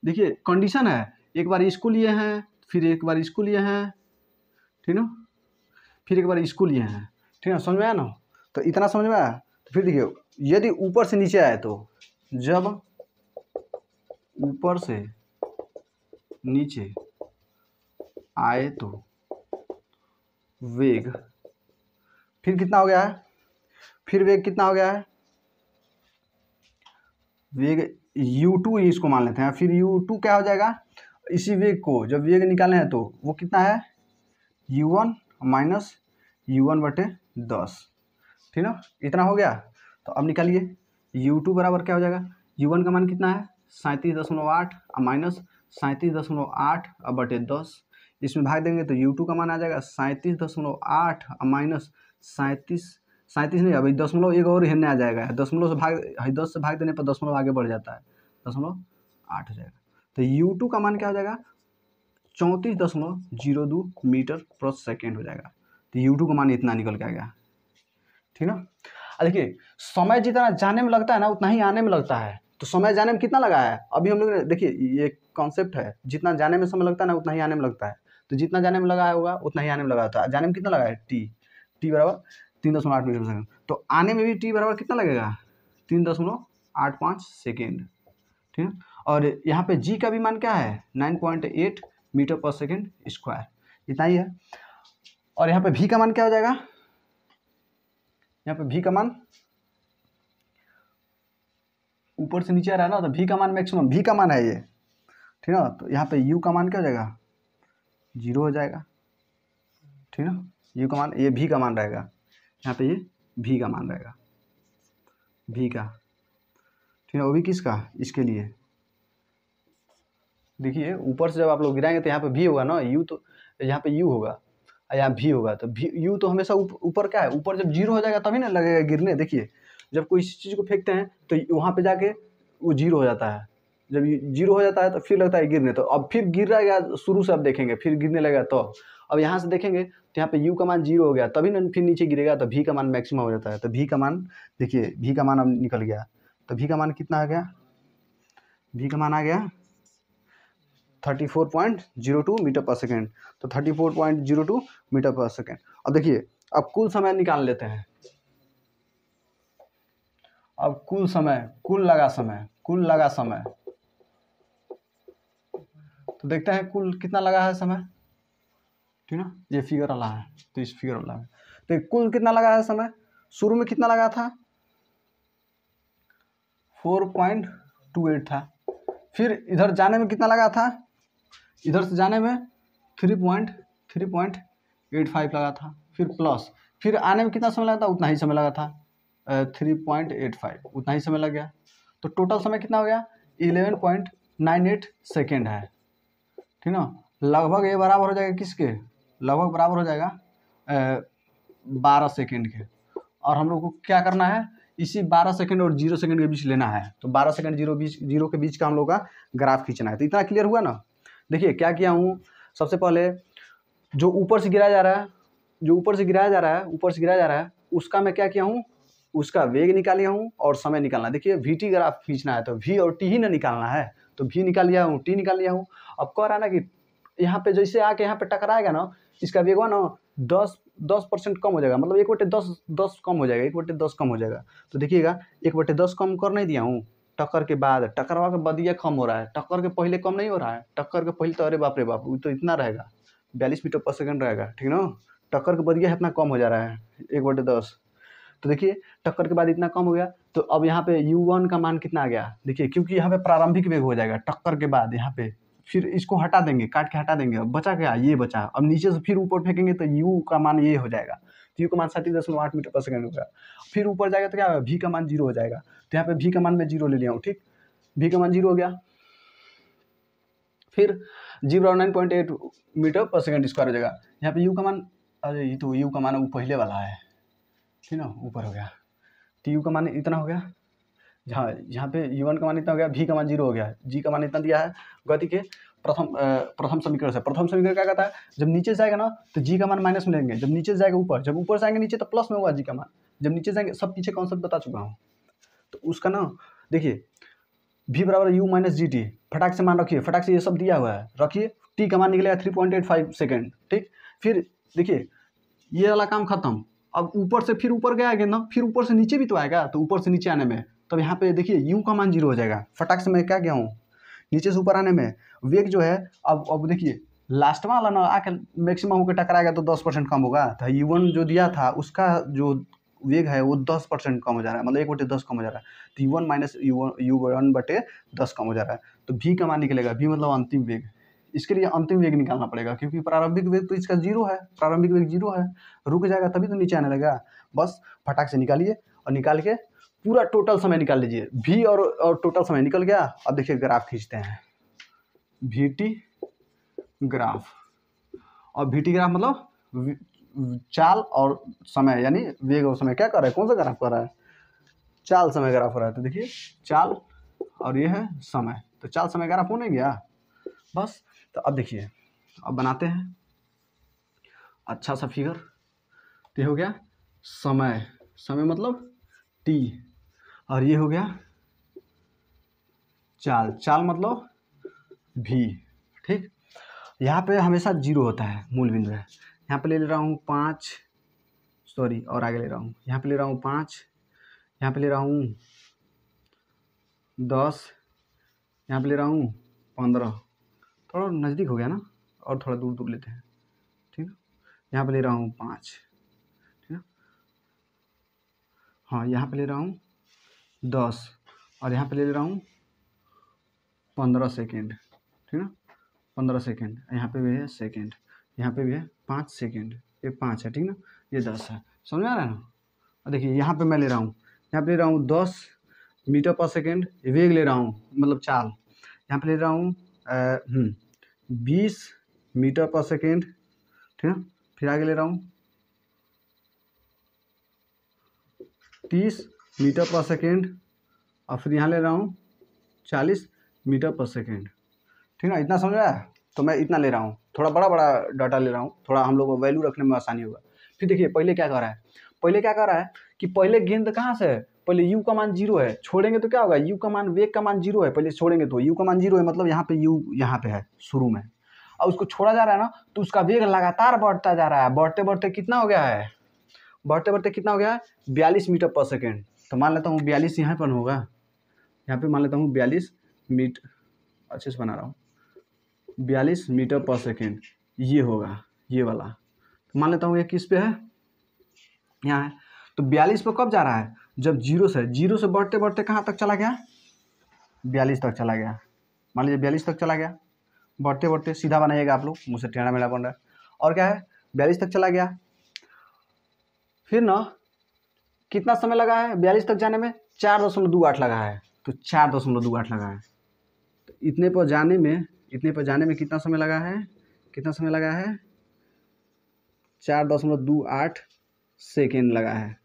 देखिए कंडीशन है, एक बार इसको लिए हैं, फिर एक बार इसको लिए हैं, ठीक ना, फिर एक बार इसको लिए हैं, ठीक है, समझ में आया ना। तो इतना समझ में आया। तो फिर देखिए यदि ऊपर से नीचे आए, तो जब ऊपर से नीचे आए तो वेग फिर कितना हो गया है, फिर वेग कितना हो गया है, वेग u2 इसको मान लेते हैं, फिर u2 क्या हो जाएगा, इसी वेग को जब वेग निकालना है तो वो कितना है u1 माइनस u1 बटे 10, ठीक ना, इतना हो गया। तो अब निकालिए u2 बराबर क्या हो जाएगा, u1 का मान कितना है 37.8 माइनस 37.8 बटे 10, इसमें भाग देंगे तो u2 का मान आ जाएगा 37.8 माइनस 37 नहीं, अभी दशमलव एक और हिलने आ जाएगा, दशमलव से भाग 10 से भाग देने पर दशमलव आगे बढ़ जाता है, 0.8 हो जाएगा। तो u2 का मान क्या हो जाएगा 34.02 मीटर पर सेकेंड हो जाएगा। तो u2 का मान इतना निकल के आ गया, ठीक ना। देखिए समय जितना जाने में लगता है ना उतना ही आने में लगता है, तो समय जाने में कितना लगा है, अभी हम लोग ने देखिए ये कॉन्सेप्ट है, जितना जाने में समय लगता है ना उतना ही आने में लगता है, तो जितना जाने में लगा होगा उतना ही आने में लगा था। जाने में कितना लगा है, टी बराबर 3.8 मीटर पर सेकेंड, तो आने में भी टी बराबर कितना लगेगा 3.85 सेकेंड, ठीक है। और यहाँ पे जी का भी मान क्या है 9.8 मीटर पर सेकेंड स्क्वायर, इतना ही है। और यहाँ पे भी का मान क्या हो जाएगा, यहाँ पे भी का मान ऊपर से नीचे आ रहा है ना, तो भी का मान मैक्सिमम भी का मान है ये, ठीक है। तो यहाँ पे यू का मान क्या हो जाएगा 0 हो जाएगा, ठीक है, यू का मान, ये भी का मान रहेगा, यहाँ पे ये भी का मान रहेगा, भी का, ठीक है, वो भी किसका, इसके लिए। देखिए ऊपर से जब आप लोग गिराएंगे तो यहाँ पे भी होगा ना, यू तो यहाँ पे यू होगा, यहाँ भी होगा, तो भी यू तो हमेशा ऊपर क्या है, ऊपर जब 0 हो जाएगा तभी ना लगेगा गिरने। देखिए जब कोई चीज़ को फेंकते हैं तो वहाँ पे जाके वो 0 हो जाता है, जब 0 हो जाता है तो फिर लगता है गिरने, तो अब फिर गिर रहेगा शुरू से, अब देखेंगे फिर गिरने लगेगा, तो अब यहाँ से देखेंगे तो यहाँ पे यू का मान 0 हो गया, तभी ना फिर नीचे गिरेगा, तो भी का मान मैक्सिमम हो जाता है। तो भी का मान देखिए, भी का मान अब निकल गया, तो भी का मान कितना आ गया, भी का मान आ गया 34.02 मीटर पर सेकेंड, तो 34.02 मीटर पर सेकेंड। अब देखिए अब कुल समय निकाल लेते हैं, अब कुल समय, कुल लगा समय, तो देखते हैं कुल कितना लगा है समय, ठीक ना। ये फिगर वाला है तो इस फिगर वाला है, तो कुल कितना लगा है समय, शुरू में कितना लगा था 4.28 था, फिर इधर जाने में कितना लगा था, इधर से जाने में 3.85 लगा था, फिर प्लस, फिर आने में कितना समय लगा था, उतना ही समय लगा था 3.85, उतना ही समय लग गया। तो टोटल समय कितना हो गया 11.98 सेकेंड है, ठीक ना। लगभग ये बराबर हो जाएगा किसके, लगभग बराबर हो जाएगा 12 सेकेंड के। और हम लोग को क्या करना है, इसी 12 सेकेंड और 0 सेकेंड के बीच लेना है। तो 12 सेकेंड 0 के बीच का हम लोग का ग्राफ खींचना है। तो इतना क्लियर हुआ ना। देखिए क्या किया हूँ, सबसे पहले जो ऊपर से गिराया जा रहा है, ऊपर से गिराया जा रहा है उसका मैं क्या किया हूँ, उसका वेग निकाल लिया हूँ और समय निकालना। देखिए वी ग्राफ खींचना है तो वी और टी ही ना निकालना है, तो वी निकाल लिया हूँ, टी निकाल लिया हूँ। अब कह रहा है ना कि यहाँ पे जैसे आके यहाँ पे टकराएगा ना, इसका वेग ना 10% कम हो जाएगा, मतलब 1/10 कम हो जाएगा, 1/10 कम हो जाएगा। तो देखिएगा 1/10 कम कर नहीं दिया हूँ, टक्कर के बाद, टक्करवा के बाद ये कम हो रहा है, टक्कर के पहले कम नहीं हो रहा है। टक्कर के पहले तो अरे बाप रे बाप, वो तो इतना रहेगा 42 मीटर पर सेकंड रहेगा, ठीक ना। टक्कर के बाद ये इतना कम हो जा रहा है 1/10। तो देखिए टक्कर के बाद इतना कम हो गया, तो अब यहाँ पे u1 का मान कितना आ गया, देखिए क्योंकि यहाँ पे प्रारंभिक वेग हो जाएगा टक्कर के बाद, यहाँ पे फिर इसको हटा देंगे, काट के हटा देंगे, अब बचा क्या, ये बचा। अब नीचे से फिर ऊपर फेंकेंगे तो u का मान ये हो जाएगा, तो u का मान 37.8 मीटर पर सेकंड होगा। फिर ऊपर जाएगा तो क्या होगा, v का मान 0 हो जाएगा। तो यहाँ पे v का मान मैं 0 ले लिया हूँ, ठीक, v का मान 0 हो गया। फिर 0.8 मीटर पर सेकंड स्क्वायर हो जाएगा। यहाँ पे u का मान, अरे ये तो u का मान वो पहले वाला है, ठीक ना, ऊपर हो गया। तो u का मान इतना हो गया, यहाँ पे u1 का मान इतना हो गया, v का मान 0 हो गया, g का मान इतना दिया है गति के प्रथम समीकरण से। प्रथम समीकरण क्या कहता है, जब नीचे से आएगा ना तो g का मान माइनस में लेंगे, जब नीचे से जाएगा ऊपर, जब ऊपर से आएंगे नीचे तो प्लस में होगा g का मान, जब नीचे जाएंगे, सब पीछे कॉन्सेप्ट बता चुका हूँ। तो उसका ना देखिए v बराबर u माइनस जी टी, फटाक से मान रखिए, फटाक से ये सब दिया हुआ है रखिए, t का मान निकलेगा 3.85 सेकेंड, ठीक। फिर देखिए ये वाला काम खत्म। अब ऊपर से फिर ऊपर गया ना, फिर ऊपर से नीचे भी तो आएगा, तो ऊपर से नीचे आने में तब यहाँ पे देखिए u का मान 0 हो जाएगा। फटाक से मैं क्या गया हूँ, नीचे से ऊपर आने में वेग जो है, अब देखिए लास्ट वाला ना आकर मैक्सिमम होकर टकराएगा तो 10% कम होगा। तो u1 जो दिया था उसका जो वेग है वो 10% कम हो जा रहा है, मतलब 1/10 कम हो जा रहा है। तो u1 माइनस u1/10 कम हो जा रहा है। तो v का मान निकलेगा, v मतलब अंतिम वेग। इसके लिए अंतिम वेग निकालना पड़ेगा, क्योंकि प्रारंभिक वेग तो इसका 0 है, प्रारंभिक वेग 0 है, रुक जाएगा तभी तो नीचे आने लगेगा। बस फटाक से निकालिए और निकाल के पूरा टोटल समय निकाल लीजिए, v और टोटल समय निकल गया। अब देखिए ग्राफ खींचते हैं, vt ग्राफ। और vt ग्राफ मतलब चाल और समय, यानी वेग और समय क्या कर रहा है, कौन सा ग्राफ कर रहा है, चाल समय ग्राफ हो रहा है। तो देखिए चाल और ये है समय, तो चाल समय ग्राफ हो नहीं गया बस। तो अब देखिए अब बनाते हैं अच्छा सा फिगर। तो ये हो गया समय, समय मतलब t, और ये हो गया चाल, चाल मतलब v, ठीक। यहाँ पे हमेशा 0 होता है, मूल बिंदु है। यहाँ पे ले रहा हूँ 5, सॉरी और आगे ले रहा हूँ, यहाँ पे ले रहा हूँ 5, यहाँ पे ले रहा हूँ 10, यहाँ पे ले रहा हूँ 15, थोड़ा नज़दीक हो गया ना, और थोड़ा दूर दूर लेते हैं, ठीक है। यहाँ पे ले रहा हूँ 5, ठीक है, हाँ यहाँ पे ले रहा हूँ 10, और यहाँ पे ले रहा हूँ 15 सेकेंड, ठीक है, 15 सेकेंड। यहाँ पे भी है सेकेंड, यहाँ पे भी है 5 सेकेंड, ये 5 है, ठीक ना, ये 10 है, समझ में आ रहा है ना। और देखिए यहाँ पे मैं ले रहा हूँ, यहाँ पे ले रहा हूँ 10 मीटर पर सेकेंड, वेग ले रहा हूँ मतलब चाल। यहाँ पे ले रहा हूँ 20 मीटर पर सेकेंड, ठीक है। फिर आगे ले रहा हूँ 30 मीटर पर सेकेंड, और फिर यहाँ ले रहा हूँ 40 मीटर पर सेकेंड, ठीक है। इतना समझ आया। तो मैं इतना ले रहा हूँ, थोड़ा बड़ा बड़ा डाटा ले रहा हूँ, थोड़ा हम लोग को वैल्यू रखने में आसानी होगा। फिर देखिए पहले क्या कर रहा है, पहले क्या कर रहा है कि पहले गेंद कहाँ से है, पहले u का मान 0 है, छोड़ेंगे तो क्या होगा, u का मान, वेग का मान 0 है, पहले छोड़ेंगे तो u का मान 0 है, मतलब यहाँ पे u यहाँ पे है शुरू में, और उसको छोड़ा जा रहा है ना, तो उसका वेग लगातार बढ़ता जा रहा है, बढ़ते बढ़ते कितना हो गया है बढ़ते बढ़ते कितना हो गया 42 मीटर पर सेकेंड। तो मान लेता हूँ 42 यहाँ पर होगा, यहाँ पे मान लेता हूँ 42 मीटर, अच्छे से बना रहा हूँ, 42 मीटर पर सेकेंड ये होगा, ये वाला। तो मान लेता हूँ ये किस पे है, यहाँ है। तो 42 पे कब जा रहा है, जब जीरो से बढ़ते बढ़ते कहाँ तक चला गया, 42 तक चला गया। मान लीजिए 42 तक चला गया, बढ़ते बढ़ते सीधा बनाइएगा आप लोग, मुझसे टेढ़ा मेढ़ा बन रहा है। और क्या है 42 तक चला गया, फिर ना कितना समय लगा है 42 तक जाने में, 4.28 लगा है। तो 4.28 लगा है। तो इतने पर जाने में कितना समय लगा है, कितना समय लगा है, 4.28 सेकेंड लगा है।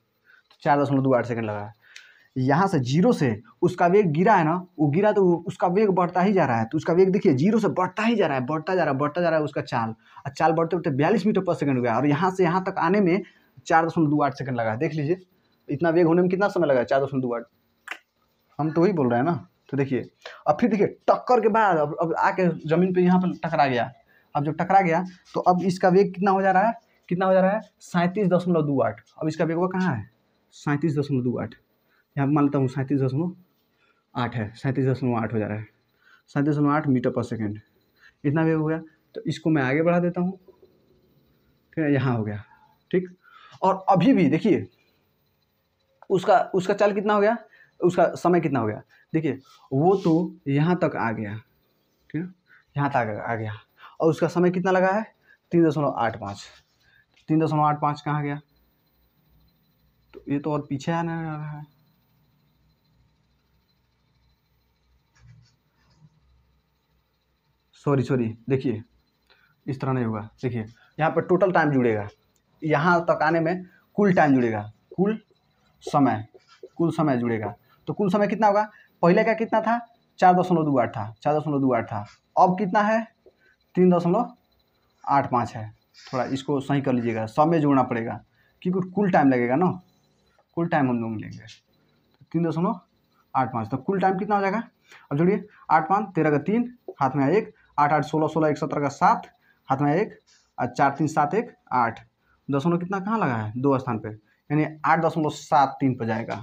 4.28 सेकेंड लगा है। यहाँ से जीरो से उसका वेग गिरा है ना, वो गिरा तो उसका वेग बढ़ता ही जा रहा है। तो उसका वेग देखिए जीरो से बढ़ता ही जा रहा है, बढ़ता जा रहा है उसका चाल, और चाल बढ़ते बढ़ते 42 मीटर पर सेकंड हो गया। और यहाँ से यहाँ तक आने में 4.28 सेकंड लगा है। देख लीजिए इतना वेग होने में कितना समय लगा, 4.28। हम तो वही बोल रहे हैं ना। तो देखिए अब फिर देखिए टक्कर के बाद अब आके ज़मीन पर यहाँ पर टकरा गया। अब जब टकरा गया तो अब इसका वेग कितना हो जा रहा है, कितना हो जा रहा है 37.28। अब इसका वेग वो कहाँ है 37.28, यहाँ मान लेता हूँ 37.8 है, 37.8 हो जा रहा है, 37.8 मीटर पर सेकेंड इतना वेग हो गया। तो इसको मैं आगे बढ़ा देता हूँ, ठीक है, यहाँ हो गया, ठीक। और अभी भी देखिए उसका चाल कितना हो गया, उसका समय कितना हो गया, देखिए वो तो यहाँ तक आ गया, ठीक है, यहाँ तक आ गया, और उसका समय कितना लगा है 3.85। 3.85 कहाँ गया, तो ये तो और पीछे आने रहा है। सॉरी देखिए इस तरह नहीं होगा। देखिए यहाँ पर टोटल टाइम जुड़ेगा, यहाँ तक आने में कुल टाइम जुड़ेगा, कुल समय जुड़ेगा। तो कुल समय कितना होगा, पहले का कितना था 4.28 था, 4.28 था, अब कितना है 3.85 है। थोड़ा इसको सही कर लीजिएगा, सब में जोड़ना पड़ेगा क्योंकि कुल टाइम लगेगा ना, कुल टाइम हम लोग लेंगे 3.85। तो कुल टाइम कितना हो जाएगा, अब जोड़िए 8 5 13 का 3, हाथ में 1, 8 8 16 16 1 17 का 7, हाथ में 1, और 4 3 7 1 8, दशमलव कितना कहाँ लगा है 2 स्थान पे, यानी 8.73 पर जाएगा।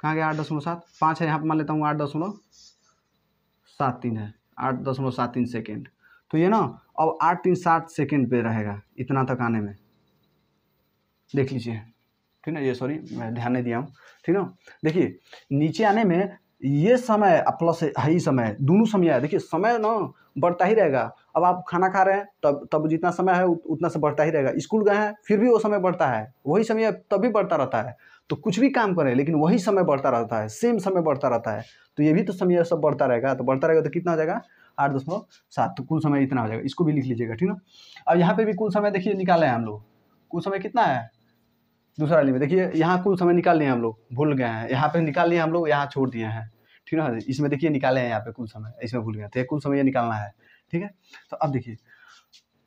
कहाँ गया 8.75 है, यहाँ पर मान लेता हूँ 8.73 है, 8.73 सेकेंड। तो ये ना अब 8-3-7 सेकेंड पे रहेगा इतना तक आने में, देख लीजिए, ठीक है। ये सॉरी मैं ध्यान नहीं दिया हूँ, ठीक है। देखिए नीचे आने में ये समय प्लस हाई समय, दोनों समय है। देखिए समय ना बढ़ता ही रहेगा। अब आप खाना खा रहे हैं तब जितना समय है उतना से बढ़ता ही रहेगा। स्कूल गए हैं फिर भी वो समय बढ़ता है, वही समय तभी बढ़ता रहता है। तो कुछ भी काम करें लेकिन वही समय बढ़ता रहता है, सेम समय बढ़ता रहता है। तो ये भी तो समय सब बढ़ता रहेगा, तो बढ़ता रहेगा तो कितना हो जाएगा 8.7। तो कुल समय इतना हो जाएगा, इसको भी लिख लीजिएगा, ठीक है। अब यहाँ पे भी कुल समय देखिए निकाले हैं हम लोग, कुल समय कितना है दूसरा वाली में। देखिए यहाँ कुल समय निकाल लिए हम लोग, भूल गए हैं, यहाँ पे निकाल लिए हम लोग, यहाँ छोड़ दिए हैं, ठीक है। इसमें देखिए निकाले हैं यहाँ पे कुल समय, इसमें भूल गए थे, कुल समय ये निकालना है, ठीक है। तो अब देखिए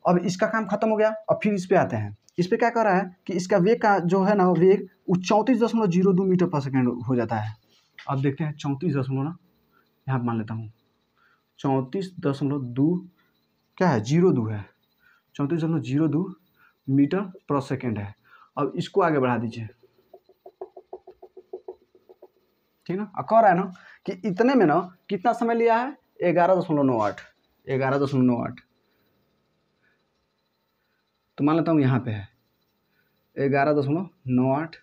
अब इसका काम खत्म हो गया। अब फिर इस पे आते हैं, इस पे क्या कर रहा है कि इसका वेग का जो है ना वेग वो 34.02 मीटर पर सेकेंड हो जाता है। अब देखते हैं 34 दशमलव ना, यहाँ मान लेता हूँ 34.2 क्या है 02 है, 34.02 मीटर पर सेकेंड है। अब इसको आगे बढ़ा दीजिए, ठीक ना। अब कह रहा है ना कि इतने में ना कितना समय लिया है 11.98, 11.98। तो मान लेता हूँ यहाँ पे है 11.98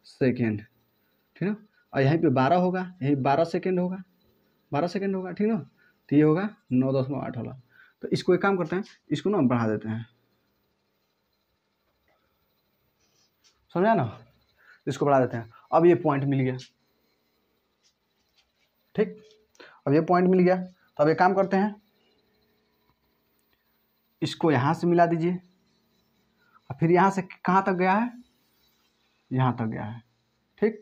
सेकेंड, ठीक है। और यहीं पे 12 होगा, यहीं 12 सेकेंड होगा, 12 सेकेंड होगा, ठीक ना। तो ये होगा 9.8 वाला। तो इसको एक काम करते हैं, इसको ना बढ़ा देते हैं, समझा ना, इसको बढ़ा देते हैं। अब ये पॉइंट मिल गया, ठीक। अब ये पॉइंट मिल गया तो अब एक काम करते हैं, इसको यहाँ से मिला दीजिए, और फिर यहाँ से कहाँ तक गया है, यहाँ तक गया है, ठीक,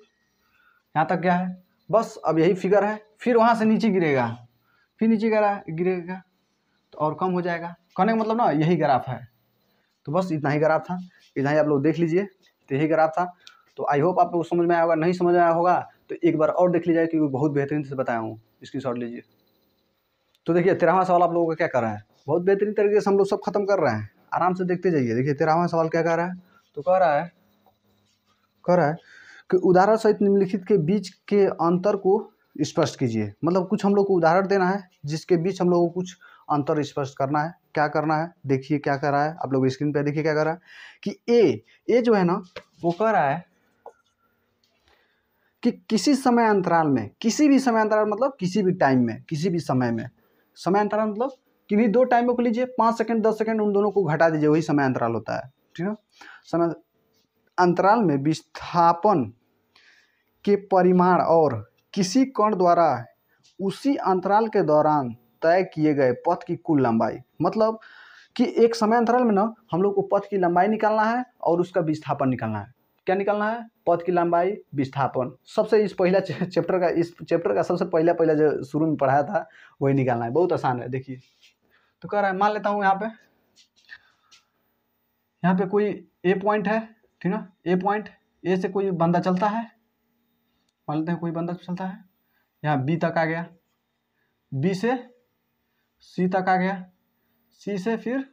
यहाँ तक गया है। बस अब यही फिगर है, फिर वहाँ से नीचे गिरेगा, फिर नीचे गिरेगा तो और कम हो जाएगा। कहने का मतलब ना यही ग्राफ है। तो बस इतना ही ग्राफ था, इतना ही आप लोग देख लीजिए, तो यही ग्राफ था। तो आई होप आप लोग समझ में आया होगा, नहीं समझ में आया होगा तो एक बार और देख लीजिए क्योंकि बहुत बेहतरीन से बताया हूँ, स्क्रीनशॉट लीजिए। तो देखिए 13वां सवाल आप लोगों का क्या कर रहा है, बहुत बेहतरीन तरीके से हम लोग सब खत्म कर रहे हैं, आराम से देखते जाइए। देखिए 13वां सवाल क्या कह रहा है, तो कह रहा है कह रहा है कि उदाहरण सहित निम्नलिखित के बीच के अंतर को स्पष्ट कीजिए। मतलब कुछ हम लोग को उदाहरण देना है जिसके बीच हम लोग को कुछ अंतर स्पष्ट करना है। क्या करना है, देखिए क्या कर रहा है, आप लोग स्क्रीन पे देखिए क्या कर रहा है कि ए जो है ना वो कह रहा है कि किसी समय अंतराल में, किसी भी समय अंतराल मतलब किसी भी टाइम में, किसी भी समय में, समय अंतराल मतलब किन्हीं दो टाइमों को लीजिए, 5 सेकंड 10 सेकंड उन दोनों को घटा दीजिए, वही समय अंतराल होता है। ठीक है, समय अंतराल में विस्थापन के परिमाण और किसी कण द्वारा उसी अंतराल के दौरान तय किए गए पथ की कुल लंबाई। मतलब कि एक समय अंतराल में ना हम लोग को पथ की लंबाई निकालना है और उसका विस्थापन निकालना है। क्या निकालना है, पथ की लंबाई, विस्थापन। सबसे इस चैप्टर का सबसे पहला जो शुरू में पढ़ाया था वही निकालना है, बहुत आसान है। देखिए तो कह रहा है, मान लेता हूँ यहाँ पे कोई ए पॉइंट है, ठीक ना, ए पॉइंट, ए से कोई बंदा चलता है, मान लेते हैं कोई बंदा चलता है, यहाँ बी तक आ गया, बी से सी तक आ गया, सी से फिर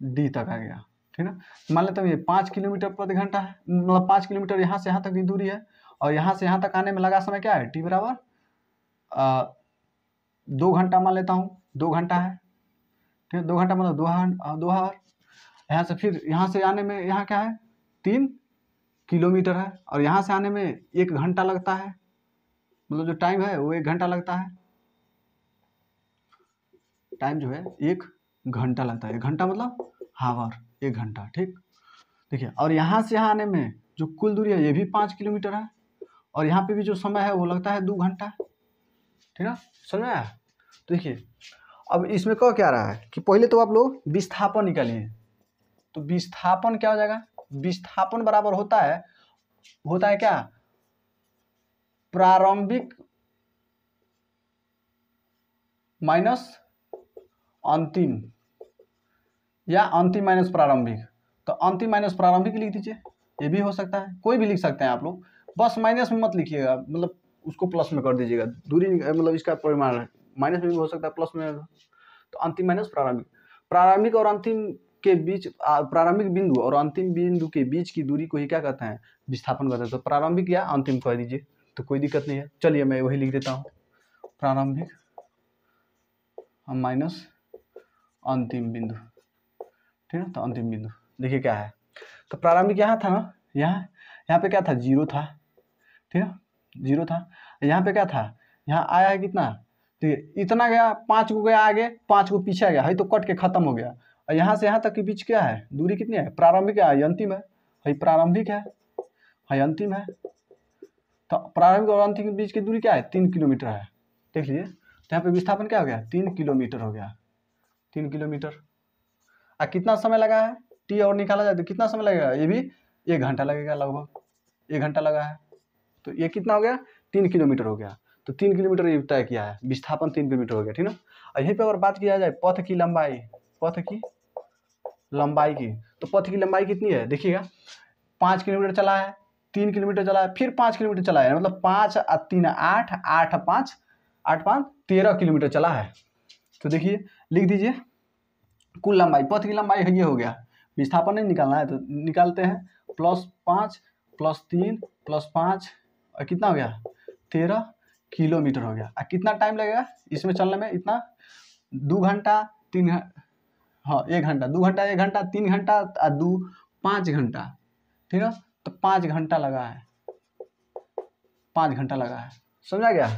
डी तक आ गया। ठीक है, मान लेते हैं ये 5 किलोमीटर प्रति घंटा है, मतलब 5 किलोमीटर यहाँ से यहाँ तक की दूरी है, और यहाँ से यहाँ तक आने में लगा समय क्या है, टी बराबर 2 घंटा मान लेता हूँ, 2 घंटा है। ठीक है, 2 घंटा मतलब 2 आवर। यहाँ से फिर यहाँ से आने में यहाँ क्या है, 3 किलोमीटर है, और यहाँ से आने में 1 घंटा लगता है, मतलब जो टाइम है वो 1 घंटा लगता है, टाइम जो है 1 घंटा लगता है। 1 घंटा मतलब हावर, 1 घंटा। ठीक, देखिए, और यहाँ से यहाँ आने में जो कुल दूरी है ये भी 5 किलोमीटर है, और यहाँ पे भी जो समय है वो लगता है 2 घंटा। ठीक है, समझ में आया। तो देखिए अब इसमें कह क्या रहा है कि पहले तो आप लोग विस्थापन निकालिए। तो विस्थापन क्या हो जाएगा, विस्थापन बराबर होता है क्या, प्रारंभिक माइनस अंतिम, या अंतिम माइनस प्रारंभिक। तो अंतिम माइनस प्रारंभिक लिख दीजिए, ये भी हो सकता है, कोई भी लिख सकते हैं आप लोग, बस माइनस में मत लिखिएगा, मतलब उसको प्लस में कर दीजिएगा, दूरी मतलब इसका परिमाण माइनस में भी हो सकता है, प्लस में। तो अंतिम माइनस प्रारंभिक, प्रारंभिक और अंतिम के बीच, प्रारंभिक बिंदु और अंतिम बिंदु के बीच की दूरी को ही क्या कहते हैं, विस्थापन कहते हैं। तो प्रारंभिक या अंतिम कह दीजिए, तो कोई दिक्कत नहीं है। चलिए मैं वही लिख देता हूँ, प्रारंभिक माइनस अंतिम बिंदु। ठीक है, तो अंतिम बिंदु देखिए क्या है, तो प्रारंभिक यहाँ था ना, यहाँ पे क्या था, 0 था। ठीक है, 0 था। यहाँ पे क्या था, यहाँ आया है कितना, तो इतना गया, 5 को गया आगे, 5 को पीछे आ गया है, तो कट के खत्म हो गया। और यहाँ से यहाँ तक के बीच क्या है, दूरी कितनी है, प्रारंभिक है, ये अंतिम है, प्रारंभिक है, अंतिम है। तो प्रारंभिक और अंतिम के बीच की दूरी क्या है, 3 किलोमीटर है। देख लीजिए, तो यहाँ पे विस्थापन क्या हो गया, 3 किलोमीटर हो गया, 3 किलोमीटर। कितना समय लगा है, टी और निकाला जाए तो कितना समय लगेगा, ये भी 1 घंटा लगेगा, लगभग 1 घंटा लगा है। तो ये कितना हो गया, 3 किलोमीटर हो गया। तो 3 किलोमीटर ये तय किया है, विस्थापन 3 किलोमीटर हो गया। ठीक ना, और यहीं पे अगर बात किया जाए पथ की लंबाई, पथ की लंबाई की, तो पथ की लंबाई कितनी है, देखिएगा, 5 किलोमीटर चला है, 3 किलोमीटर चला है, फिर 5 किलोमीटर चला है, मतलब 5 और 3 8, 8 5, 8 5 13 किलोमीटर चला है। तो देखिए लिख दीजिए कुल लंबाई, पथ की लंबाई ये हो गया, विस्थापन नहीं निकालना है तो निकालते हैं, +5 +3 +5 और कितना हो गया, 13 किलोमीटर हो गया। और कितना टाइम लगेगा इसमें चलने में, इतना 2 घंटा 3 हाँ 1 घंटा, 2 घंटा 1 घंटा 3 घंटा और 2 5 घंटा। ठीक है, तो 5 घंटा लगा है, 5 घंटा लगा है, समझा गया।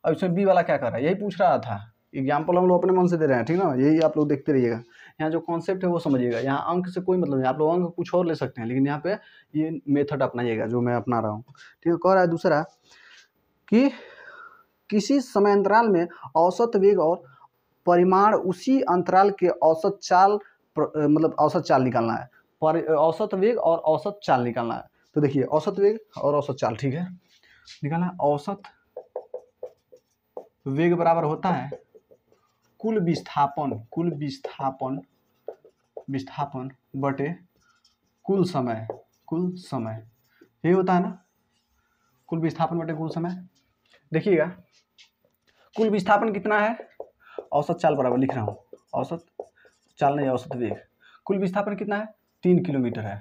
और इसमें बी वाला क्या कर रहा है, यही पूछ रहा था, एग्जाम्पल हम लोग अपने मन से दे रहे हैं। ठीक ना, यही आप लोग देखते रहिएगा, यहाँ जो कॉन्सेप्ट है वो समझिएगा, यहाँ अंक से कोई मतलब नहीं, आप लोग अंक कुछ और ले सकते हैं, लेकिन यहाँ पे ये मेथड अपनाइएगा जो मैं अपना रहा हूँ। ठीक है, कह रहा है दूसरा कि किसी समय अंतराल में औसत वेग और परिमाण उसी अंतराल के औसत चाल मतलब औसत चाल निकालना है, औसत वेग और औसत चाल निकालना है। तो देखिए औसत वेग और औसत चाल, ठीक है, निकालना। औसत वेग बराबर होता है कुल विस्थापन बटे कुल समय, यही होता है ना, कुल विस्थापन बटे कुल समय। देखिएगा कुल विस्थापन कितना है, औसत चाल बराबर लिख रहा हूँ, औसत चाल नहीं औसत वेग, कुल विस्थापन कितना है, 3 किलोमीटर है।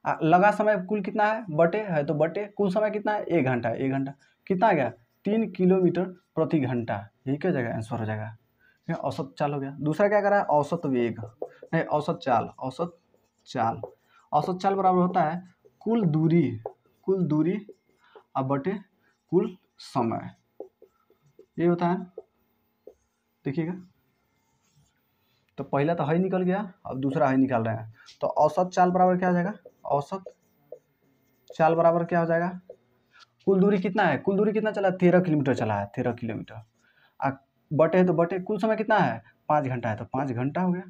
लगा समय कुल कितना है, बटे है तो बटे, कुल समय कितना है 1 घंटा, 1 घंटा कितना आ गया 3 किलोमीटर प्रति घंटा, यही क्या जाएगा आंसर हो जाएगा। ठीक है, औसत चाल हो गया। दूसरा क्या करा है, औसत वेग, नहीं औसत चाल, औसत चाल, औसत चाल बराबर होता है कुल दूरी अब बटे कुल समय, ये होता है। देखिएगा, तो पहला तो है निकल गया, अब दूसरा है निकाल रहे हैं। तो औसत चाल बराबर क्या हो जाएगा, औसत चाल बराबर क्या हो जाएगा, कुल दूरी कितना है, कुल दूरी कितना चला 13 किलोमीटर चला है, 13 किलोमीटर। बटे है तो बटे, कुल समय कितना है 5 घंटा है तो 5 घंटा हो गया,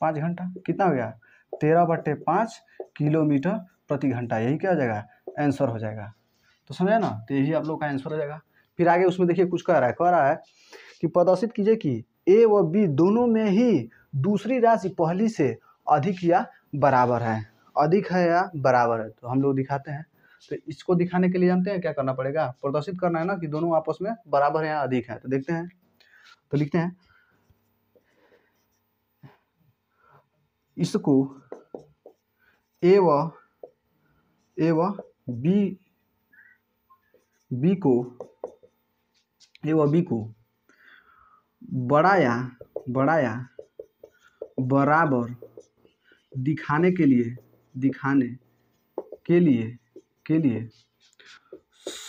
5 घंटा कितना हो गया 13/5 किलोमीटर प्रति घंटा, यही क्या हो जाएगा आंसर हो जाएगा। तो समझे ना, तो यही आप लोग का आंसर हो जाएगा। फिर आगे उसमें देखिए कुछ कह रहा है कि प्रदर्शित कीजिए कि ए व बी दोनों में ही दूसरी राशि पहली से अधिक या बराबर है, अधिक है या बराबर है। तो हम लोग दिखाते हैं। तो इसको दिखाने के लिए जानते हैं क्या करना पड़ेगा, प्रदर्शित करना है ना कि दोनों आपस में बराबर है या अधिक है। तो देखते हैं, तो लिखते हैं इसको ए व बी को बड़ा या बराबर दिखाने के लिए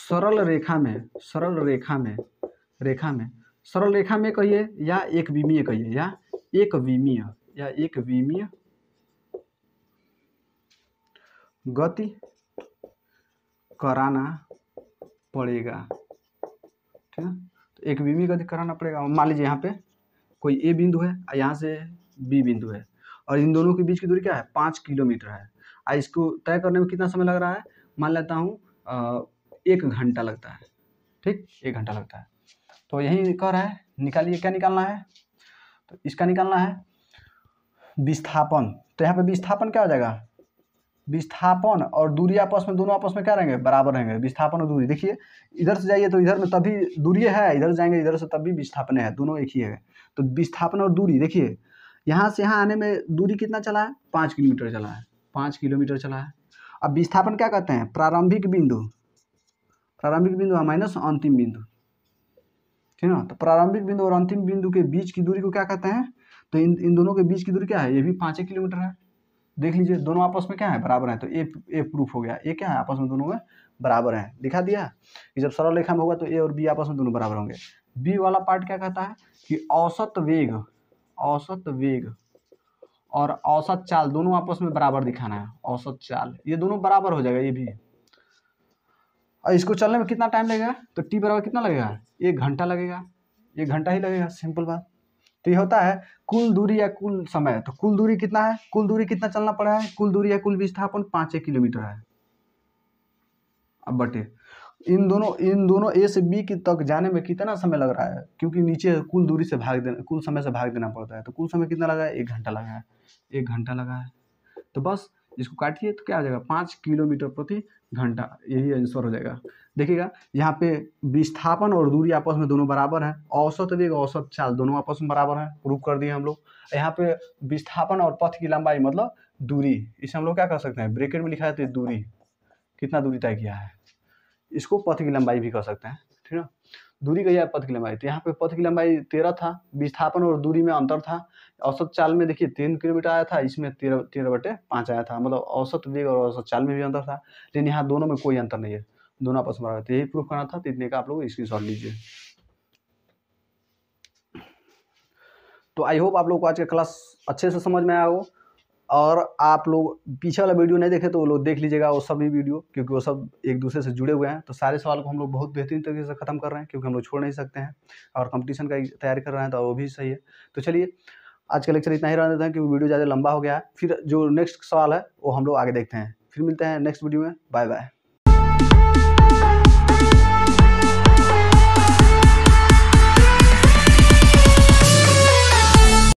सरल रेखा में कहिए या एक विमीय कहिए, या एक विमीय गति कराना पड़ेगा। ठीक है, तो एक विमीय गति कराना पड़ेगा। मान लीजिए यहाँ पे कोई ए बिंदु है और यहाँ से बी बिंदु है और इन दोनों के बीच की दूरी क्या है 5 किलोमीटर है। और इसको तय करने में कितना समय लग रहा है, मान लेता हूँ 1 घंटा लगता है। ठीक, 1 घंटा लगता है। तो यही कह रहा है निकालिए, क्या निकालना है, तो इसका निकालना है विस्थापन। तो यहाँ पे विस्थापन क्या हो जाएगा, विस्थापन और दूरी आपस में, दोनों आपस में क्या रहेंगे बराबर रहेंगे। विस्थापन और दूरी देखिए, इधर से जाइए तो इधर में तभी दूरी है, इधर जाएंगे इधर से तब भी विस्थापन है, दोनों एक ही है। तो विस्थापन और दूरी देखिए, यहाँ से यहाँ आने में दूरी कितना चला है 5 किलोमीटर चला है, 5 किलोमीटर चला है। अब विस्थापन क्या कहते हैं, प्रारंभिक बिंदु माइनस अंतिम बिंदु। ठीक है ना, तो प्रारंभिक बिंदु और अंतिम बिंदु के बीच की दूरी को क्या कहते हैं, तो इन दोनों के बीच की दूरी क्या है, ये भी 5 किलोमीटर है। देख लीजिए दोनों आपस में क्या है बराबर है, तो ए प्रूफ हो गया, ए क्या है आपस में दोनों में बराबर है। दिखा दिया कि जब सरल रेखा में होगा तो ए और बी आपस में दोनों बराबर होंगे। बी वाला पार्ट क्या कहता है कि औसत वेग और औसत चाल दोनों आपस में बराबर दिखाना है। औसत चाल ये दोनों बराबर हो जाएगा, ये भी। और इसको चलने में कितना टाइम लगेगा, तो टी बराबर कितना लगेगा 1 घंटा लगेगा, 1 घंटा ही लगेगा, सिंपल बात। तो ये होता है कुल दूरी या कुल समय। तो कुल दूरी कितना है, कुल दूरी कितना चलना पड़ा है, कुल दूरी या कुल विस्थापन 5 किलोमीटर है। अब बटे इन दोनों ए से बी की तक जाने में कितना समय लग रहा है, क्योंकि नीचे कुल दूरी से भाग देना, कुल समय से भाग देना पड़ता है। तो कुल समय कितना लगा है 1 घंटा लगा है, 1 घंटा लगा है। तो बस इसको काटिए तो क्या आ जाएगा 5 किलोमीटर प्रति घंटा, यही आंसर हो जाएगा। देखिएगा यहाँ पे विस्थापन और दूरी आपस में दोनों बराबर है, औसत वेग औसत चाल दोनों आपस में बराबर है, प्रूव कर दिए हम लोग। यहाँ पे विस्थापन और पथ की लंबाई मतलब दूरी, इसे हम लोग क्या कर सकते हैं, ब्रैकेट में लिखा है तो दूरी, कितना दूरी तय किया है, इसको पथ की लंबाई भी कर सकते हैं। ठीक है, दूरी कही है पथ की लंबाई, तो यहाँ पे पथ की लंबाई 13 था, विस्थापन और दूरी में अंतर था। औसत चाल में देखिए 3 किलोमीटर आया था, इसमें 13/5 आया था, मतलब औसत वेग और औसत चाल में भी अंतर था। लेकिन यहाँ दोनों में कोई अंतर नहीं है, दोनों आपस में बराबर। तो यही प्रूफ करना था, तो इतने का आप लोग स्क्रीनशॉट लीजिए। तो आई होप आप लोग को आज का क्लास अच्छे से समझ में आया हो, और आप लोग पीछे वाला वीडियो नहीं देखे तो वो लोग देख लीजिएगा, वो सभी वीडियो, क्योंकि वो सब एक दूसरे से जुड़े हुए हैं। तो सारे सवाल को हम लोग बहुत बेहतरीन तरीके से ख़त्म कर रहे हैं, क्योंकि हम लोग छोड़ नहीं सकते हैं, और कंपटीशन का तैयारी कर रहे हैं, तो वो भी सही है। तो चलिए आज का लेक्चर इतना ही रहने देते हैं, क्योंकि वीडियो ज़्यादा लंबा हो गया है। फिर जो नेक्स्ट सवाल है वो हम लोग आगे देखते हैं। फिर मिलते हैं नेक्स्ट वीडियो में, बाय बाय।